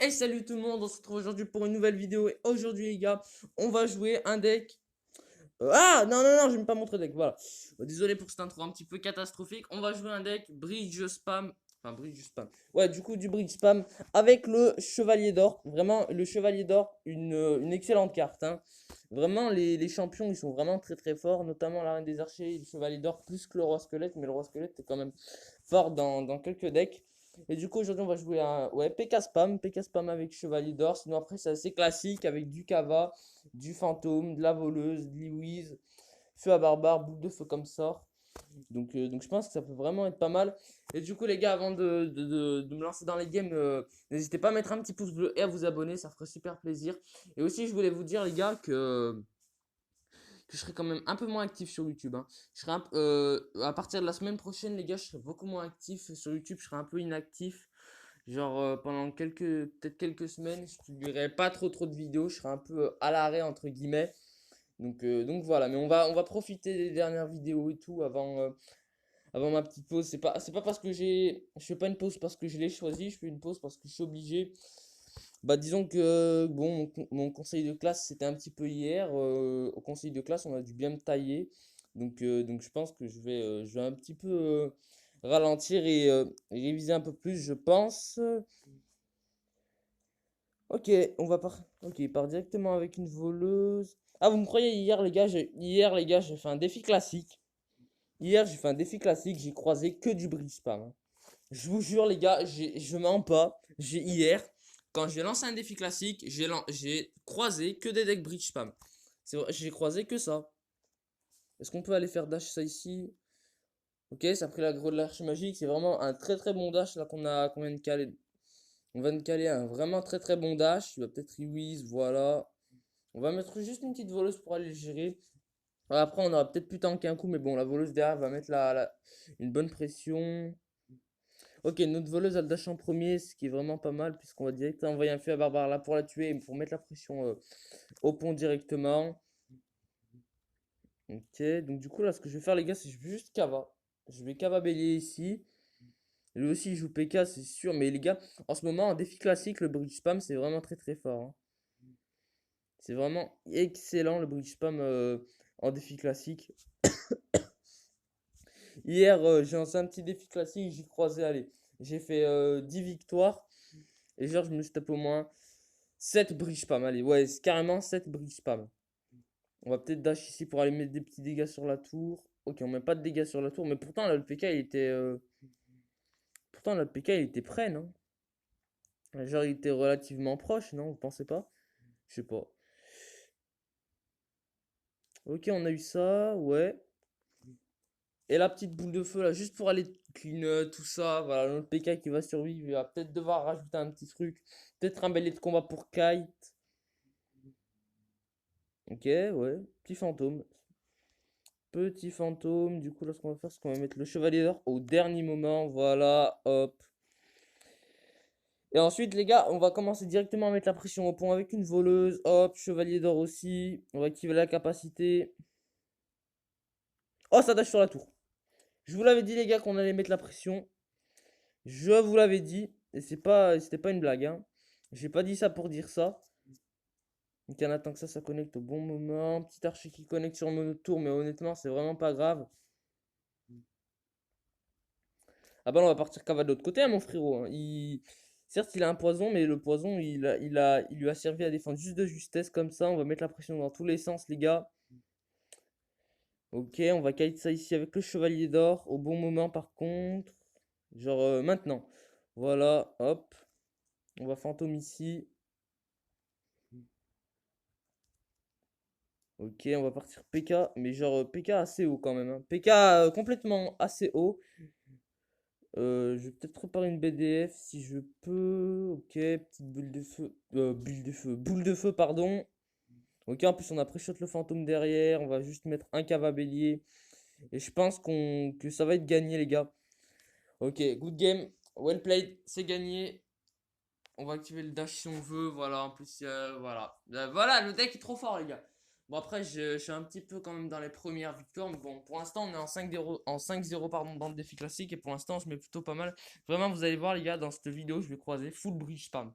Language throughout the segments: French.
Et salut tout le monde, on se retrouve aujourd'hui pour une nouvelle vidéo. Et aujourd'hui les gars, on va jouer un deck. Ah non non non, je vais pas montrer deck, voilà. Désolé pour cette intro un petit peu catastrophique. On va jouer un deck Bridge Spam. Enfin Bridge Spam. Ouais, du coup du Bridge Spam avec le Chevalier d'Or. Vraiment le Chevalier d'Or, une excellente carte, hein. Vraiment les champions ils sont vraiment très très forts. Notamment la Reine des Archers et le Chevalier d'Or plus que le Roi Squelette. Mais le Roi Squelette est quand même fort dans quelques decks. Et du coup, aujourd'hui, on va jouer un PK Spam. PK Spam avec Chevalier d'Or. Sinon, après, c'est assez classique avec du Kava, du Fantôme, de la Voleuse, de l'Iwiz, Feu à Barbare, Boule de Feu comme sort. Donc, je pense que ça peut vraiment être pas mal. Et du coup, les gars, avant de me lancer dans les games, n'hésitez pas à mettre un petit pouce bleu et à vous abonner. Ça ferait super plaisir. Et aussi, je voulais vous dire, les gars, que je serai quand même un peu moins actif sur YouTube, hein. Je serai à partir de la semaine prochaine, les gars, je serai beaucoup moins actif sur YouTube. Je serai un peu inactif. Genre pendant peut-être quelques semaines, je publierai pas trop de vidéos. Je serai un peu à l'arrêt entre guillemets. Donc voilà. Mais on va profiter des dernières vidéos et tout avant ma petite pause. C'est pas parce que je fais pas une pause parce que je l'ai choisi. Je fais une pause parce que je suis obligé. Bah disons que bon mon conseil de classe c'était un petit peu hier. Au conseil de classe on a dû bien me tailler. Donc je pense que je vais un petit peu ralentir et réviser un peu plus je pense. Ok, ok, il part directement avec une voleuse. Ah vous me croyez hier les gars j'ai fait un défi classique. Hier j'ai fait un défi classique, j'ai croisé que du bridge spam, hein. Je vous jure, les gars, je mens pas. Hier, quand j'ai lancé un défi classique, j'ai croisé que des decks bridge spam. C'est vrai, j'ai croisé que ça. Est-ce qu'on peut aller faire dash ça ici? Ok, ça a pris l'aggro de l'arche magique. C'est vraiment un très très bon dash là qu'on vient de caler. On vient de caler un vraiment très très bon dash. Il va peut-être Rewiz, voilà. On va mettre juste une petite voleuse pour aller le gérer. Après, on aura peut-être plus tanker un coup, mais bon, la voleuse derrière va mettre une bonne pression. Ok, notre voleuse a le dash en premier, ce qui est vraiment pas mal, puisqu'on va direct envoyer un feu à Barbare là pour la tuer et pour mettre la pression au pont directement. Ok, donc du coup, là, ce que je vais faire, les gars, c'est que je vais juste Kava. Je vais Kava Bélier ici. Lui aussi, il joue PK, c'est sûr, mais les gars, en ce moment, en défi classique, le bridge spam, c'est vraiment très très fort, hein. C'est vraiment excellent le bridge spam en défi classique. Hier, j'ai lancé un petit défi classique, j'ai croisé, allez, j'ai fait 10 victoires. Et genre, je me suis tapé au moins 7 bridge spam. Allez, ouais, c'est carrément 7 bridge spam. On va peut-être dash ici pour aller mettre des petits dégâts sur la tour. Ok, on met pas de dégâts sur la tour, mais pourtant, là, le PK, il était. Pourtant, là, le PK, il était prêt, non? Genre, il était relativement proche, non? Vous pensez pas? Je sais pas. Ok, on a eu ça, ouais. Et la petite boule de feu, là, juste pour aller clean tout ça. Voilà, notre PK qui va survivre. Il va peut-être devoir rajouter un petit truc. Peut-être un belé de combat pour Kite. Ok, ouais. Petit fantôme. Petit fantôme. Du coup, là, ce qu'on va faire, c'est qu'on va mettre le chevalier d'or au dernier moment. Voilà, hop. Et ensuite, les gars, on va commencer directement à mettre la pression au pont avec une voleuse. Hop, chevalier d'or aussi. On va activer la capacité. Oh, ça dash sur la tour. Je vous l'avais dit, les gars, qu'on allait mettre la pression. Je vous l'avais dit. Et c'était pas une blague, hein. J'ai pas dit ça pour dire ça. Donc, on attend que ça connecte au bon moment. Petit archer qui connecte sur mon tour, mais honnêtement, c'est vraiment pas grave. Ah bah non, on va partir cava de l'autre côté, hein, mon frérot, hein. Certes, il a un poison, mais le poison, il lui a servi à défendre juste de justesse comme ça. On va mettre la pression dans tous les sens, les gars. Ok, on va kite ça ici avec le chevalier d'or. Au bon moment, par contre. Genre maintenant. Voilà, hop. On va fantôme ici. Ok, on va partir PK, mais genre PK assez haut quand même, hein. PK complètement assez haut. Je vais peut-être préparer une BDF si je peux. Ok, petite bulle de feu. Bulle de feu. Boule de feu, pardon. Ok, en plus on a pré-shot le fantôme derrière. On va juste mettre un cava bélier. Et je pense que ça va être gagné, les gars. Ok, good game. Well played, c'est gagné. On va activer le dash si on veut. Voilà, en plus, voilà. Voilà, le deck est trop fort, les gars. Bon, après, je suis un petit peu quand même dans les premières victoires. Mais bon, pour l'instant, on est en 5-0 pardon, dans le défi classique. Et pour l'instant, je mets plutôt pas mal. Vraiment, vous allez voir, les gars, dans cette vidéo, je vais croiser full bridge spam.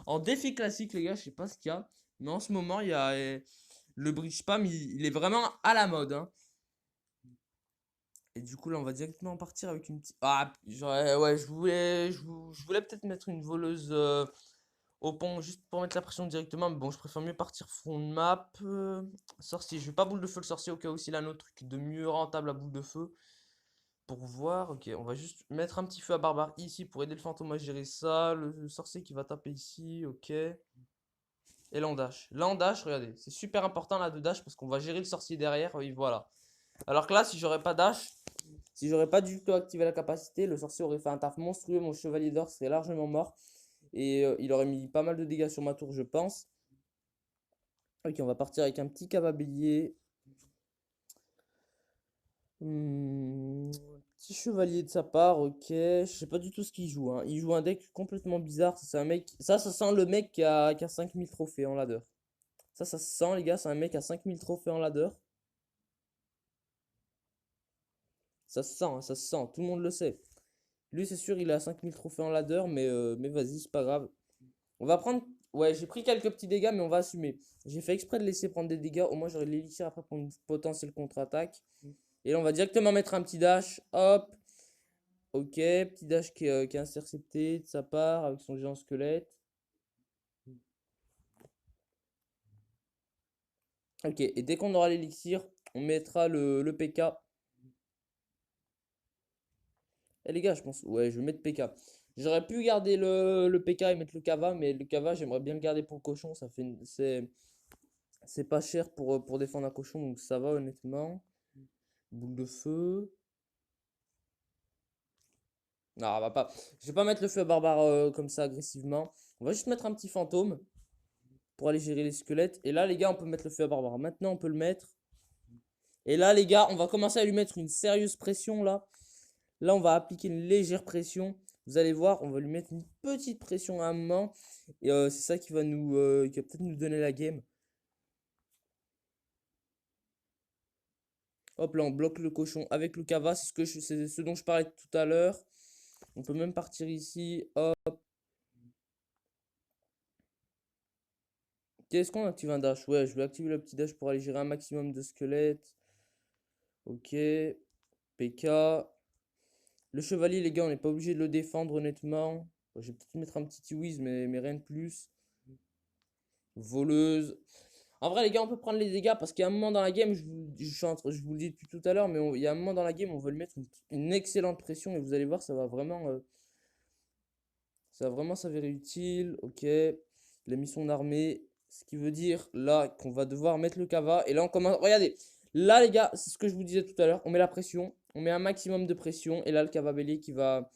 En défi classique, les gars, je sais pas ce qu'il y a. Mais en ce moment, il y a le bridge spam, il est vraiment à la mode, hein. Et du coup, là, on va directement partir avec une petite. Ah, ouais, je voulais peut-être mettre une voleuse au pont juste pour mettre la pression directement. Mais bon, je préfère mieux partir front de map. Sorcier, je vais pas boule de feu le sorcier au cas où s'il a un autre truc de mieux rentable à boule de feu. Pour voir, ok, on va juste mettre un petit feu à barbare ici pour aider le fantôme à gérer ça. Le sorcier qui va taper ici, ok. Et là, on dash. Là, on dash, regardez, c'est super important là de dash parce qu'on va gérer le sorcier derrière. Oui, voilà. Alors que là, si j'aurais pas dash. Si j'aurais pas du tout activé la capacité, le sorcier aurait fait un taf monstrueux, mon chevalier d'or serait largement mort. Et il aurait mis pas mal de dégâts sur ma tour, je pense. Ok, on va partir avec un petit cavabélier. Petit chevalier de sa part, ok. Je sais pas du tout ce qu'il joue, hein. Il joue un deck complètement bizarre. C'est un mec. Ça sent le mec qui a 5000 trophées en ladder. Ça se sent, les gars. C'est un mec à 5000 trophées en ladder. Ça se sent, hein, ça se sent. Tout le monde le sait. Lui, c'est sûr, il a 5000 trophées en ladder, mais vas-y, c'est pas grave. On va prendre. Ouais, j'ai pris quelques petits dégâts, mais on va assumer. J'ai fait exprès de laisser prendre des dégâts. Au moins, j'aurai l'élixir après pour une potentielle contre-attaque. Et là, on va directement mettre un petit dash. Hop. Ok. Petit dash qui est intercepté de sa part avec son géant squelette. Ok. Et dès qu'on aura l'élixir, on mettra le PK. Eh les gars, je pense. Ouais, je vais mettre PK. J'aurais pu garder le PK et mettre le Kava, mais le Kava, j'aimerais bien le garder pour le cochon. Ça fait. C'est pas cher pour défendre un cochon, donc ça va honnêtement. Boule de feu. Non, on va pas. Je vais pas mettre le feu à barbare comme ça agressivement. On va juste mettre un petit fantôme pour aller gérer les squelettes. Et là, les gars, on peut mettre le feu à barbare. Maintenant, on peut le mettre. Et là, les gars, on va commencer à lui mettre une sérieuse pression là. Là, on va appliquer une légère pression. Vous allez voir, on va lui mettre une petite pression à un moment. Et c'est ça qui va peut-être nous donner la game. Hop là, on bloque le cochon avec le cava. C'est ce dont je parlais tout à l'heure. On peut même partir ici. Hop. Est-ce qu'on active un dash? Ouais, je vais activer le petit dash pour aller gérer un maximum de squelettes. Ok. PK. Le chevalier, les gars, on n'est pas obligé de le défendre, honnêtement. Je vais peut-être mettre un petit Tiwiz, mais rien de plus. Voleuse. En vrai, les gars, on peut prendre les dégâts parce qu'il y a un moment dans la game, je vous le dis depuis tout à l'heure, mais il y a un moment dans la game, on veut lui mettre une excellente pression et vous allez voir, ça va vraiment s'avérer utile. Ok. Il a mis son armée. Ce qui veut dire là qu'on va devoir mettre le Kava. Et là, on commence. Regardez. Là, les gars, c'est ce que je vous disais tout à l'heure. On met la pression. On met un maximum de pression. Et là, le Kava bélier qui va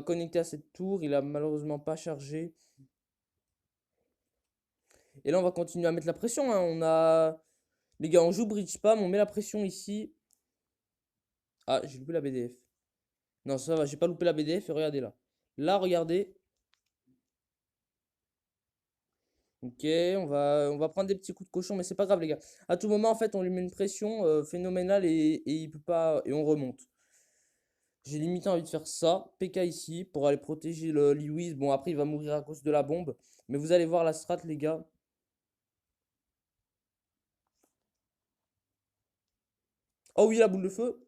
connecter à cette tour. Il a malheureusement pas chargé. Et là, on va continuer à mettre la pression, hein. Les gars, on joue bridge spam. On met la pression ici. Ah, j'ai loupé la BDF. Non, ça va. J'ai pas loupé la BDF. Et regardez là. Là, regardez. Ok, on va prendre des petits coups de cochon, mais c'est pas grave, les gars. À tout moment, en fait, on lui met une pression phénoménale et il peut pas. Et on remonte. J'ai limité envie de faire ça. PK ici pour aller protéger le Lewis. Bon, après, il va mourir à cause de la bombe. Mais vous allez voir la strat, les gars. Oh oui, la boule de feu.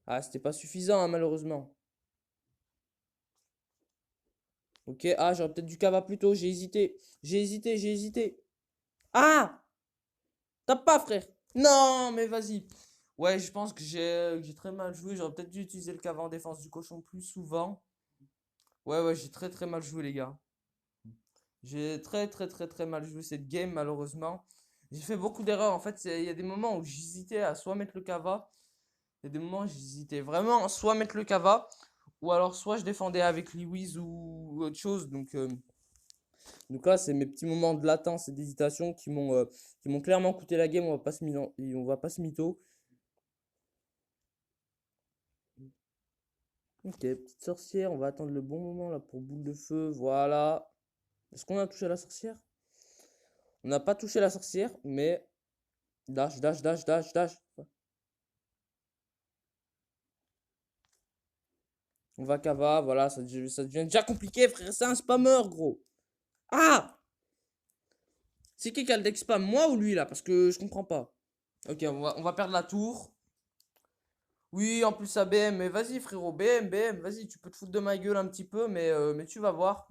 Ah, c'était pas suffisant, hein, malheureusement. Ok, ah, j'aurais peut-être dû cava plus tôt. J'ai hésité. J'ai hésité, j'ai hésité. Ah! Tape pas, frère. Non, mais vas-y. Ouais, je pense que j'ai très mal joué. J'aurais peut-être dû utiliser le cava en défense du cochon plus souvent. Ouais, ouais, j'ai très très mal joué, les gars. J'ai très très très très mal joué cette game, malheureusement. J'ai fait beaucoup d'erreurs. En fait, il y a des moments où j'hésitais à soit mettre le cava. Il y a des moments où j'hésitais vraiment soit mettre le cava. Ou alors soit je défendais avec Lewis ou autre chose. Donc là, c'est mes petits moments de latence et d'hésitation qui m'ont clairement coûté la game. On va pas se mytho. Ok, petite sorcière. On va attendre le bon moment là pour boule de feu. Voilà. Est-ce qu'on a touché la sorcière? On n'a pas touché la sorcière, mais dash, dash, dash, dash, dash. On va cava, voilà, ça devient déjà compliqué, frère. C'est un spammer, gros. Ah! C'est qui a le deck spam, moi ou lui là? Parce que je comprends pas. Ok, on va perdre la tour. Oui, en plus ça BM, mais vas-y frérot, BM, vas-y, tu peux te foutre de ma gueule un petit peu, mais tu vas voir.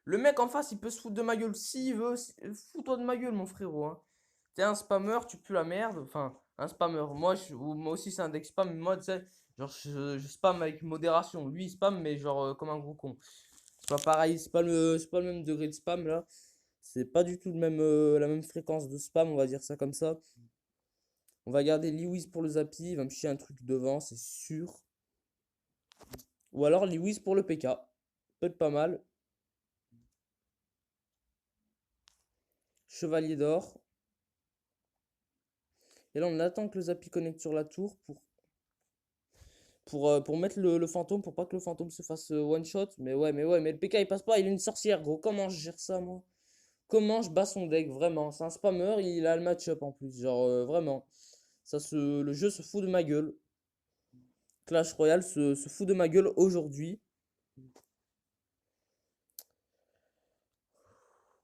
Le mec en face, il peut se foutre de ma gueule s'il veut. Fous-toi de ma gueule, mon frérot, hein. T'es un spammer, tu pues la merde. Enfin, un spammer. Moi aussi, c'est un deck spam. Mais moi, tu sais, genre, je spam avec modération. Lui, il spam, mais genre, comme un gros con. C'est pas pareil, c'est pas le même degré de spam là. C'est pas du tout la même fréquence de spam, on va dire ça comme ça. On va garder Lewis pour le Zappy. Il va me chier un truc devant, c'est sûr. Ou alors Lewis pour le PK. Peut être pas mal. Chevalier d'or. Et là, on attend que le Zappy connecte sur la tour pour mettre le fantôme, pour pas que le fantôme se fasse one shot. Mais le PK il passe pas, il est une sorcière, gros. Comment je gère ça, moi? Comment je bats son deck, vraiment? C'est un spammer, il a le match-up en plus. Genre, vraiment. Le jeu se fout de ma gueule. Clash Royale se fout de ma gueule aujourd'hui.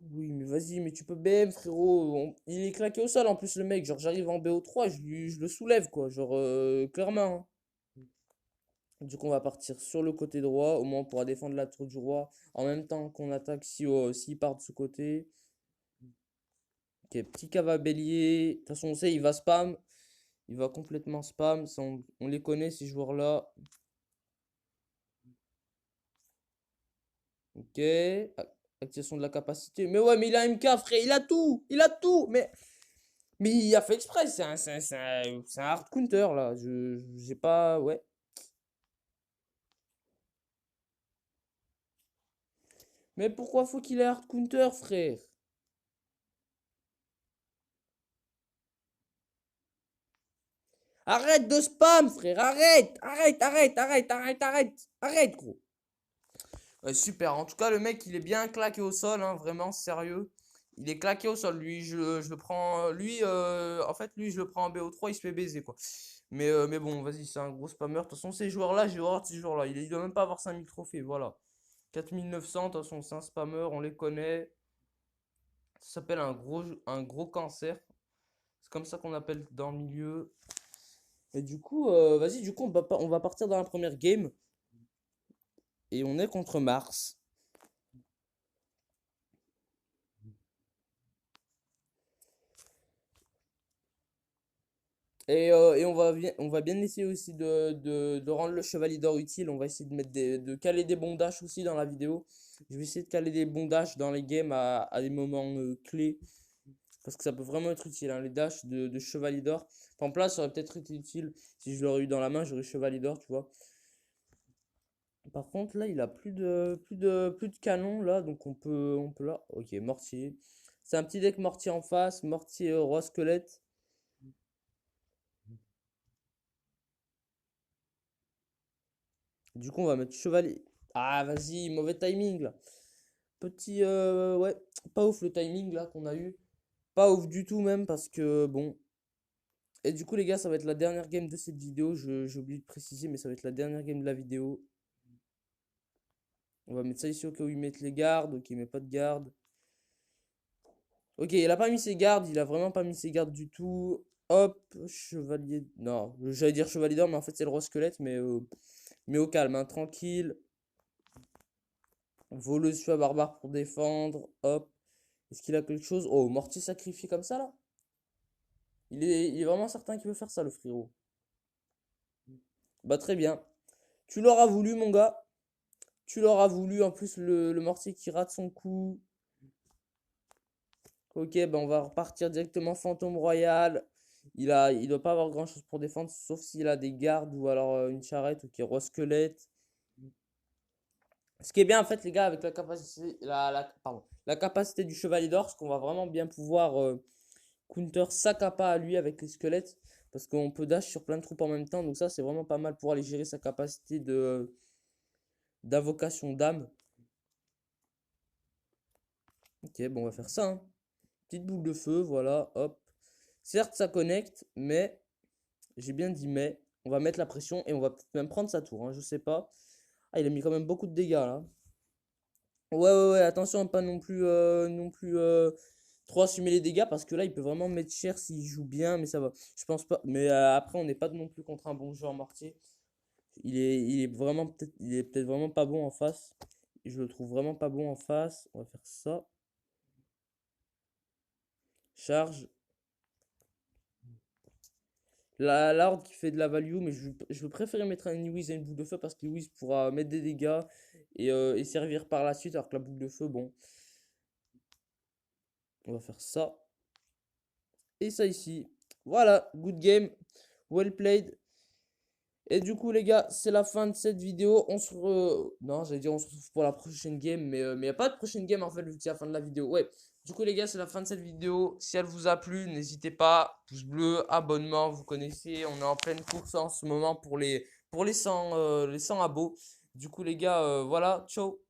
Oui, mais vas-y, mais tu peux BM, frérot. Il est claqué au sol en plus, le mec. Genre, j'arrive en BO3, je le soulève, quoi. Genre, clairement, hein. Du coup, on va partir sur le côté droit. Au moins, on pourra défendre la tour du roi. En même temps qu'on attaque s'il part de ce côté. Ok, petit cava bélier. De toute façon, on sait, il va spam. Il va complètement spam. On les connaît, ces joueurs-là. Ok. Activation de la capacité. Mais ouais, mais il a MK, frère. Il a tout. Il a tout. Mais il a fait exprès. C'est un hard counter, là. J'ai pas. Ouais. Mais pourquoi faut qu'il ait hard counter, frère? Arrête de spam, frère. Arrête, gros. Ouais, super. En tout cas, le mec, il est bien claqué au sol, hein, vraiment sérieux. Il est claqué au sol. Lui, je le prends. Lui, en fait, lui, je le prends en BO3, il se fait baiser, quoi. Mais bon, vas-y, c'est un gros spammer. De toute façon, ces joueurs-là, j'ai horreur de ces joueurs-là. Il doit même pas avoir 5000 trophées, voilà. 4900, de toute façon, c'est un spammer, on les connaît. Ça s'appelle un gros cancer. C'est comme ça qu'on appelle dans le milieu. Et du coup, vas-y, du coup, on va partir dans la première game. Et on est contre Mars. Et on va bien essayer aussi de rendre le chevalier d'or utile. On va essayer de caler des bondages aussi dans la vidéo. Je vais essayer de caler des bondages dans les games à des moments clés. Parce que ça peut vraiment être utile, hein, les dashs de chevalier d'or. En place, ça aurait peut-être été utile. Si je l'aurais eu dans la main, j'aurais chevalier d'or, tu vois. Par contre, là, il a plus de canon, là. Donc on peut là. Ok, mortier. C'est un petit deck mortier en face. Mortier roi squelette. Du coup, on va mettre chevalier. Ah, vas-y, mauvais timing là. Petit, ouais, pas ouf le timing là qu'on a eu. Pas ouf du tout même parce que bon. Et du coup, les gars, ça va être la dernière game de cette vidéo. J'ai oublié de préciser, mais ça va être la dernière game de la vidéo. On va mettre ça ici au cas où ils mettent les gardes. Ok, il met pas de garde. Ok, il a pas mis ses gardes. Il a vraiment pas mis ses gardes du tout. Hop, chevalier. Non, j'allais dire chevalier d'or, mais en fait, c'est le roi squelette. Mais au calme, hein, tranquille. Voleuse à barbare pour défendre. Hop. Est-ce qu'il a quelque chose? Oh, mortier sacrifié comme ça là? Il est vraiment certain qu'il veut faire ça, le frérot. Bah, très bien. Tu l'auras voulu, mon gars. Tu l'auras voulu. En plus, le mortier qui rate son coup. Ok, bah, on va repartir directement fantôme royal. Il doit pas avoir grand chose pour défendre, sauf s'il a des gardes ou alors une charrette. Ok, roi squelette. Ce qui est bien en fait les gars avec la capacité, pardon, la capacité du chevalier d'or, c'est qu'on va vraiment bien pouvoir counter sa capa à lui avec les squelettes. Parce qu'on peut dash sur plein de troupes en même temps. Donc ça c'est vraiment pas mal pour aller gérer sa capacité d'invocation d'âme. Ok, bon on va faire ça, hein. Petite boule de feu, voilà, hop. Certes ça connecte, mais j'ai bien dit mais. On va mettre la pression et on va peut-être même prendre sa tour, hein, je sais pas. Ah il a mis quand même beaucoup de dégâts là. Ouais, attention à pas non plus trop assumer les dégâts parce que là il peut vraiment mettre cher s'il joue bien, mais ça va. Je pense pas. Mais après, on n'est pas non plus contre un bon joueur mortier. Il est peut-être vraiment pas bon en face. Je le trouve vraiment pas bon en face. On va faire ça. Charge. La horde qui fait de la value, mais je veux préférer mettre un Lewis et une boucle de feu parce que Lewis pourra mettre des dégâts et servir par la suite, alors que la boucle de feu, bon, on va faire ça et ça ici. Voilà, good game, well played. Et du coup, les gars, c'est la fin de cette vidéo. Non, j'allais dire on se retrouve pour la prochaine game, mais y a pas de prochaine game en fait, vu que c'est la fin de la vidéo. Ouais, du coup, les gars, c'est la fin de cette vidéo. Si elle vous a plu, n'hésitez pas, pouce bleu, abonnement, vous connaissez. On est en pleine course en ce moment pour les 100 abos. Du coup, les gars, voilà, ciao.